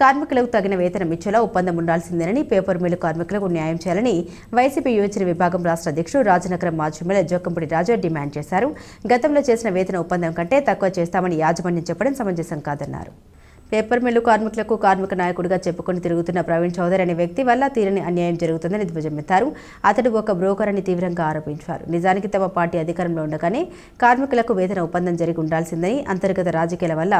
కార్మికులకు తగిన వేతనం ఇచ్చేలా ఒప్పందం ఉండాల్సిందేనని పేపర్ మిల్లు కార్మికులకు న్యాయం చేయాలని వైసీపీ యువజన విభాగం రాష్ట్ర అధ్యక్షుడు రాజనగరం మాజీ ఎమ్మెల్యే జోకంపూడి రాజు డిమాండ్ చేశారు. గతంలో చేసిన వేతన ఒప్పందం కంటే తక్కువ చేస్తామని యాజమాన్యం చెప్పడం సమంజసం కాదన్నారు. పేపర్ మిల్లు కార్మికులకు కార్మిక నాయకుడిగా చెప్పుకొని తిరుగుతున్న ప్రవీణ్ చౌదరి అనే వ్యక్తి వల్ల తీరని అన్యాయం జరుగుతుందని ధ్వజమెత్తారు. అతడు ఒక బ్రోకర్ అని తీవ్రంగా ఆరోపించారు. నిజానికి తమ పార్టీ అధికారంలో ఉండగానే కార్మికులకు వేతన ఒప్పందం జరిగి ఉండాల్సిందని, అంతర్గత రాజకీయాల వల్ల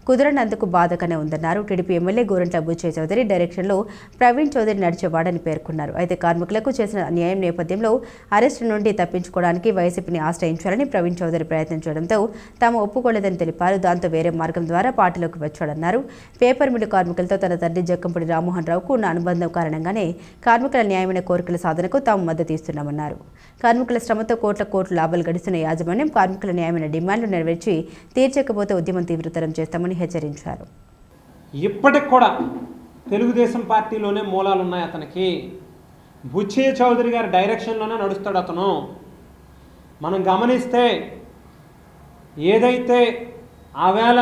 కుదరనందుకు బాధగానే ఉందన్నారు. టీడీపీ ఎమ్మెల్యే గోరంట్ల బుచ్చయ్య చౌదరి డైరెక్షన్లో ప్రవీణ్ చౌదరి నడిచేవాడని పేర్కొన్నారు. అయితే కార్మికులకు చేసిన అన్యాయం నేపథ్యంలో అరెస్టు నుండి తప్పించుకోవడానికి వైసీపీని ఆశ్రయించాలని ప్రవీణ్ చౌదరి ప్రయత్నించడంతో తాము ఒప్పుకోలేదని తెలిపారు. దాంతో వేరే మార్గం ద్వారా పార్టీలోకి వచ్చాడన్నారు. పేపర్ మిల్లు కార్మికులతో తన తండ్రి జక్కంపూడి రామ్మోహన్ రావుకు ఉన్న అనుబంధం కారణంగానే కార్మికుల న్యాయమైన కోరికల సాధనకు తాము మద్దతు ఇస్తున్నామన్నారు. కార్మికుల శ్రమతో కోట్ల లాభాలు గడిస్తున్న యాజమాన్యం కార్మికుల న్యాయమైన డిమాండ్లు నెరవేర్చి తీర్చకపోతే ఉద్యమం తీవ్రతరం చేస్తామని హెచ్చరించారు. ఇప్పటికి కూడా తెలుగుదేశం పార్టీలోనే మూలాలున్నాయి అతనికి. బుచ్చయ్య చౌదరి గారి డైరెక్షన్లోనే నడుస్తాడు అతను. మనం గమనిస్తే ఏదైతే ఆవేళ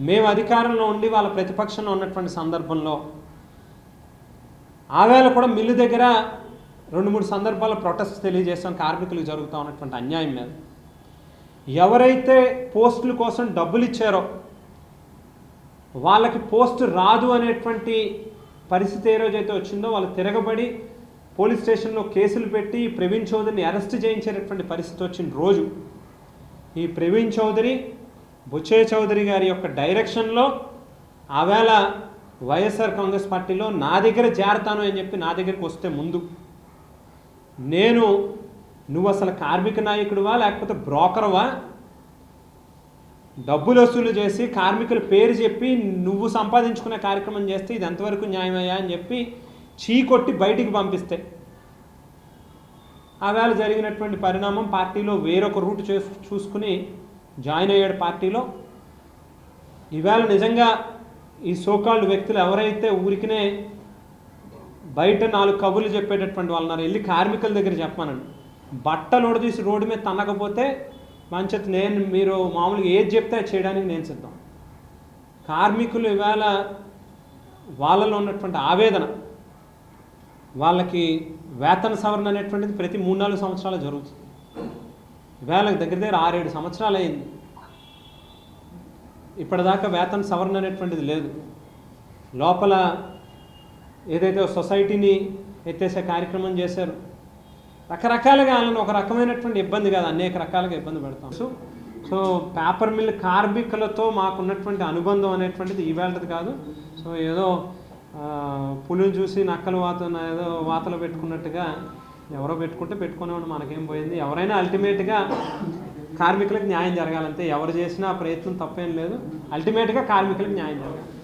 మేము అధికారంలో ఉండి వాళ్ళ ప్రతిపక్షంలో ఉన్నటువంటి సందర్భంలో ఆవేళ కూడా మిల్లు దగ్గర 2-3 సందర్భాల్లో ప్రొటెస్ట్ తెలియజేస్తాం కార్మికులకు జరుగుతూ ఉన్నటువంటి అన్యాయం మీద. ఎవరైతే పోస్టుల కోసం డబ్బులు ఇచ్చారో వాళ్ళకి పోస్టు రాదు అనేటువంటి పరిస్థితి ఏ రోజైతే వచ్చిందో వాళ్ళు తిరగబడి పోలీస్ స్టేషన్లో కేసులు పెట్టి ప్రవీణ్ చౌదరిని అరెస్ట్ చేయించేటటువంటి పరిస్థితి వచ్చిన రోజు ఈ ప్రవీణ్ చౌదరి బుచ్చయ్య చౌదరి గారి యొక్క డైరెక్షన్లో ఆవేళ వైఎస్ఆర్ కాంగ్రెస్ పార్టీలో నా దగ్గర చేరతాను అని చెప్పి నా దగ్గరికి వస్తే ముందు నువ్వు అసలు కార్మిక నాయకుడివా లేకపోతే బ్రోకర్వా, డబ్బులు వసూలు చేసి కార్మికుల పేరు చెప్పి నువ్వు సంపాదించుకునే కార్యక్రమం చేస్తే ఇది ఎంతవరకు న్యాయమయ్యా అని చెప్పి చీకొట్టి బయటికి పంపిస్తే ఆవేళ జరిగినటువంటి పరిణామం పార్టీలో వేరొక రూట్ చూసుకుని జాయిన్ అయ్యాడు పార్టీలో. ఈవేళ నిజంగా ఈ సోకాల్డ్ వ్యక్తులు ఎవరైతే ఊరికినే బయట 4 కబుర్లు చెప్పేటటువంటి వాళ్ళన్నారు, వెళ్ళి కార్మికుల దగ్గర చెప్పానండి. బట్టలు ఒడదీసి రోడ్డు మీద తన్నకపోతే మంచిది, మీరు మామూలుగా ఏది చెప్తే అది చేయడానికి నేను సిద్ధం. కార్మికులు ఈవేళ వాళ్ళలో ఉన్నటువంటి ఆవేదన, వాళ్ళకి వేతన సవరణ అనేటువంటిది ప్రతి 3-4 సంవత్సరాలు జరుగుతుంది. ఈవేళ దగ్గర 6-7 సంవత్సరాలు అయింది, ఇప్పటిదాకా వేతన సవరణ అనేటువంటిది లేదు. లోపల ఏదైతే సొసైటీని ఎత్తేసే కార్యక్రమం చేశారు, రకరకాలుగా వాళ్ళని ఒక రకమైనటువంటి ఇబ్బంది కాదు, అనేక రకాలుగా ఇబ్బంది పెడతాం. సో పేపర్ మిల్ కార్మికులతో మాకున్నటువంటి అనుబంధం అనేటువంటిది ఈవేళది కాదు. సో ఏదో పులిని చూసి నక్కలు ఏదో వాతలు పెట్టుకున్నట్టుగా ఎవరో పెట్టుకుంటే పెట్టుకునేవాడు, మనకేం పోయింది. ఎవరైనా అల్టిమేట్గా కార్మికులకు న్యాయం జరగాలంటే ఎవరు చేసినా ప్రయత్నం తప్పేం లేదు. అల్టిమేట్గా కార్మికులకు న్యాయం జరగాలి.